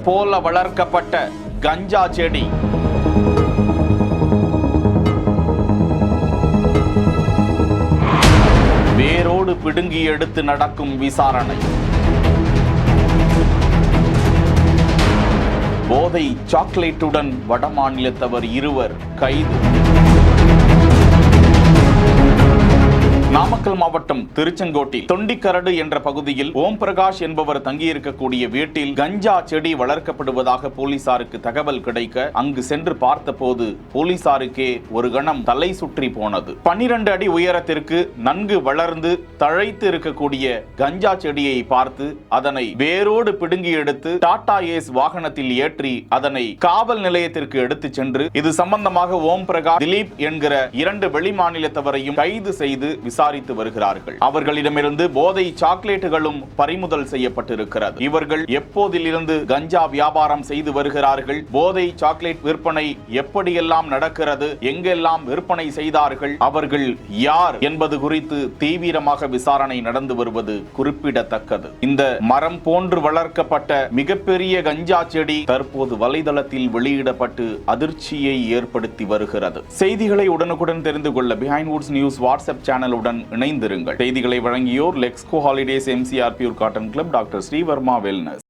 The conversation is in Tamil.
போல வளர்க்கப்பட்ட கஞ்சா செடி வேரோடு பிடுங்கி எடுத்து நடக்கும் விசாரணை. போதை சாக்லேட்டுடன் வடமாநிலத்தவர் 2 கைது. நாமக்கல் மாவட்டம் திருச்செங்கோட்டில் தொண்டிக்கரடு என்ற பகுதியில் ஓம் பிரகாஷ் என்பவர் தங்கியிருக்கக்கூடிய வீட்டில் கஞ்சா செடி வளர்க்கப்படுவதாக போலீசாருக்கு தகவல் கிடைக்க அங்கு சென்று பார்த்தபோது போலீசாருக்கே ஒரு கணம் தலை சுற்றி போனது. 12 அடி உயரத்திற்கு நன்கு வளர்ந்து தழைத்து இருக்கக்கூடிய கஞ்சா செடியை பார்த்து அதனை வேரோடு பிடுங்கி எடுத்து டாடா ஏஸ் வாகனத்தில் ஏற்றி அதனை காவல் நிலையத்திற்கு எடுத்து சென்று இது சம்பந்தமாக ஓம் பிரகாஷ், திலீப் என்கிற 2 வெளிமாநிலத்தவரையும் கைது செய்து விசாரித்து வருகிறார்கள். அவர்களிடமிருந்து போதை சாக்லேட்டுகளும் பறிமுதல் செய்யப்பட்டிருக்கிறது. இவர்கள் எப்போதிலிருந்து கஞ்சா வியாபாரம் செய்து வருகிறார்கள், போதை சாக்லேட் விற்பனை எப்படியெல்லாம் நடக்கிறது, எங்கெல்லாம் விற்பனை செய்தார்கள், அவர்கள் யார் என்பது குறித்து தீவிரமாக விசாரணை நடந்து வருவது குறிப்பிடத்தக்கது. இந்த மரம் போன்று வளர்க்கப்பட்ட மிகப்பெரிய கஞ்சா செடி தற்போது வலைதளத்தில் வெளியிடப்பட்டு அதிர்ச்சியை ஏற்படுத்தி வருகிறது. செய்திகளை உடனுக்குடன் தெரிந்து கொள்ள பிஹைண்ட் வுட்ஸ் நியூஸ் வாட்ஸ்அப் சேனலுடன் இணைந்திருங்கள். செய்திகளை வழங்கியோர் Lexco holidays, MCR pure cotton club, doctor Srivarma wellness.